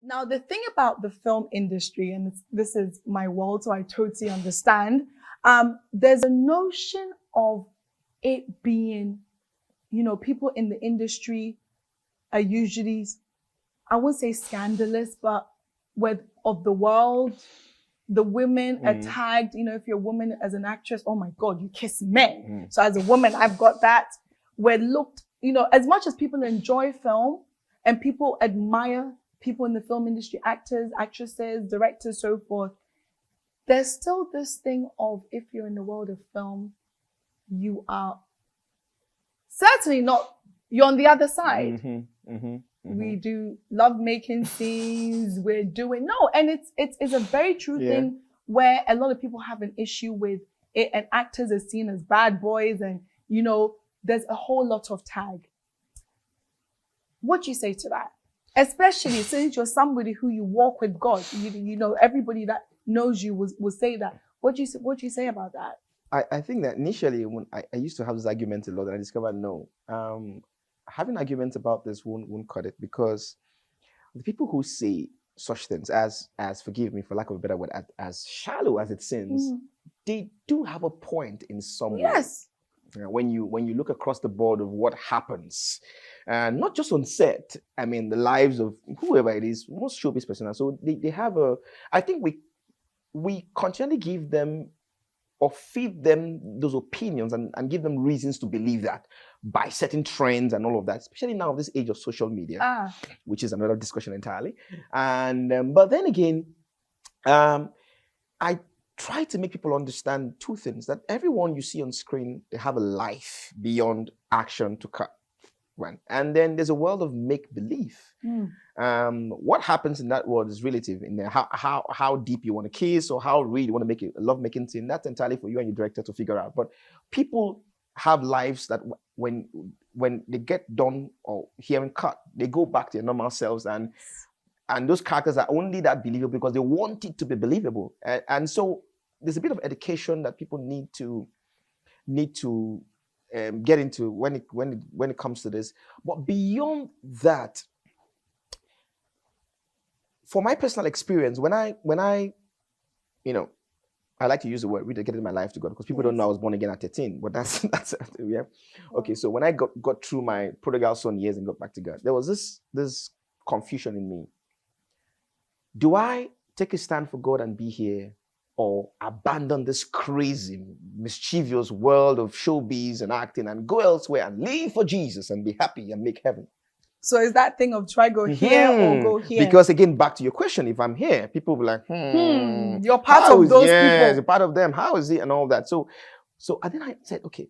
Now, the thing about the film industry, and this is my world, so I totally understand, there's a notion of it being, people in the industry are usually, I wouldn't say scandalous, but of the world, the women are tagged, if you're a woman as an actress, oh my God, you kiss men. So as a woman, I've got that. We're looked, as much as people enjoy film and people admire people in the film industry, actors, actresses, directors, so forth, there's still this thing of, if you're in the world of film, you are certainly not, you're on the other side. We do love making scenes, we're doing, no, and it's a very true thing where a lot of people have an issue with it, and actors are seen as bad boys, and, there's a whole lot of tag. What do you say to that? Especially since you're somebody who you walk with God, everybody that knows you will say that. What do you say about that? I think that initially when I used to have this argument a lot, and I discovered no, having arguments about this won't cut it, because the people who say such things as forgive me for lack of a better word, as shallow as it seems, they do have a point in some way. Yes. When you look across the board of what happens, not just on set, I mean the lives of whoever it is, most showbiz personnel. So they have I think we continually give them or feed them those opinions and give them reasons to believe that by certain trends and all of that, especially now this age of social media, which is another discussion entirely. And but then again, I try to make people understand two things: that everyone you see on screen, they have a life beyond action to cut, right? And then there's a world of make-believe. What happens in that world is relative. In there, how deep you want to kiss, or how real you want to make a love-making scene, that's entirely for you and your director to figure out. But people have lives that when they get done or hearing cut, they go back to their normal selves, and those characters are only that believable because they want it to be believable. And so there's a bit of education that people need to get into when it comes to this. But beyond that, for my personal experience, when I I like to use the word rededicated my life to God, because people don't know I was born again at 13, but that's yeah. Okay, so when I got through my prodigal son years and got back to God, there was this confusion in me. Do I take a stand for God and be here, or abandon this crazy, mischievous world of showbiz and acting and go elsewhere and live for Jesus and be happy and make heaven? So is that thing of try go here or go here? Because again, back to your question, if I'm here, people will be like, you're part of those people. You're part of them. How is it? And all that. So then I said, okay,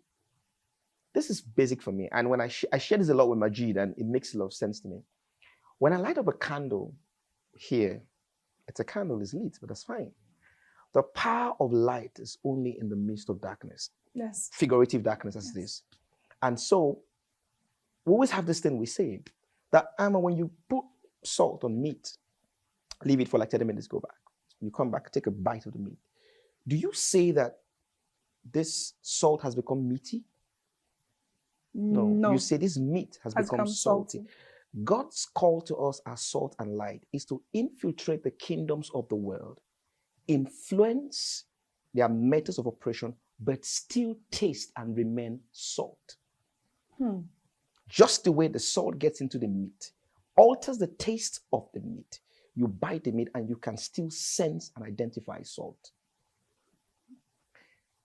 this is basic for me. And when I share this a lot with Majid, and it makes a lot of sense to me. When I light up a candle here, it's a candle, is lit, but that's fine. The power of light is only in the midst of darkness. Yes. Figurative darkness as it is. And so we always have this thing we say, that when you put salt on meat, leave it for like 30 minutes, go back. You come back, take a bite of the meat. Do you say that this salt has become meaty? No. You say this meat has become salty. God's call to us as salt and light is to infiltrate the kingdoms of the world, influence their methods of operation, but still taste and remain salt. Just the way the salt gets into the meat, alters the taste of the meat. You bite the meat and you can still sense and identify salt.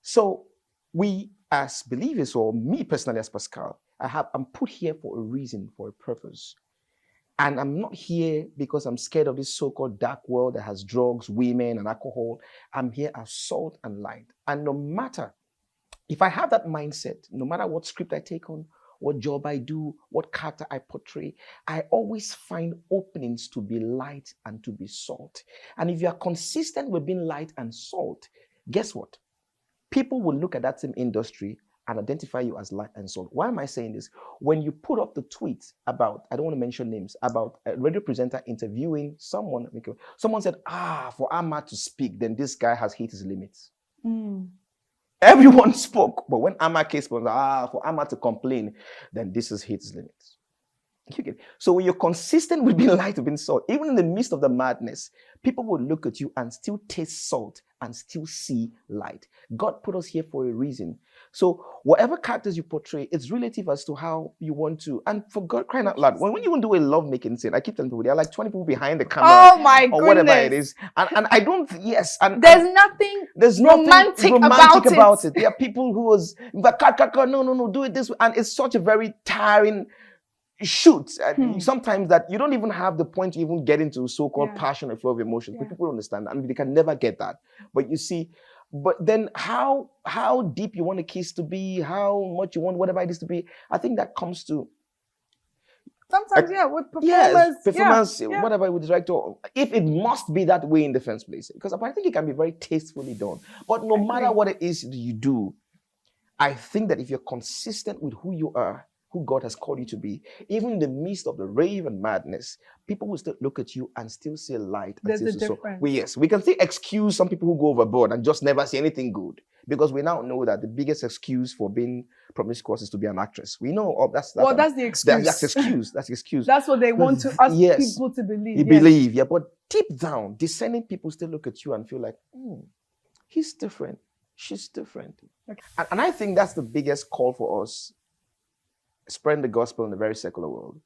So we as believers, or me personally as Pascal, I'm put here for a reason, for a purpose. And I'm not here because I'm scared of this so-called dark world that has drugs, women, and alcohol. I'm here as salt and light. And no matter, if I have that mindset, no matter what script I take on, what job I do, what character I portray, I always find openings to be light and to be salt. And if you are consistent with being light and salt, guess what? People will look at that same industry and identify you as light and salt. Why am I saying this? When you put up the tweet about, I don't want to mention names, about a radio presenter interviewing someone said, for Ahmad to speak, then this guy has hit his limits. Everyone spoke, but when Ahmad case was, for Ahmad to complain, then this is his limits. You get it? So when you're consistent with being light, with being salt, even in the midst of the madness, people will look at you and still taste salt and still see light. God put us here for a reason. So whatever characters you portray, it's relative as to how you want to. And for God crying out loud, when you want to do a love-making scene, I keep telling people, there are like 20 people behind the camera. Oh my or whatever it goodness. is. And I don't, yes. And There's nothing romantic about it. There are people who was, no, do it this way. And it's such a very tiring shoot. Sometimes that you don't even have the point to even get into so-called passion and flow of emotions. But people don't understand that. And they can never get that. But you see, but then how deep you want a kiss to be, how much you want whatever it is to be, I think that comes to sometimes, with performance, whatever with the director, if it must be that way in the first place. Because I think it can be very tastefully done. But no matter what it is you do, I think that if you're consistent with who you are, who God has called you to be, even in the midst of the rave and madness, people will still look at you and still see light. There's a difference. We can still excuse some people who go overboard and just never see anything good, because we now know that the biggest excuse for being promiscuous is to be an actress. We know that's the excuse. That's excuse. That's excuse. That's what they want to ask people to believe. You believe, but deep down, discerning people still look at you and feel like, he's different, she's different. Okay. And I think that's the biggest call for us, spreading the gospel in a very secular world.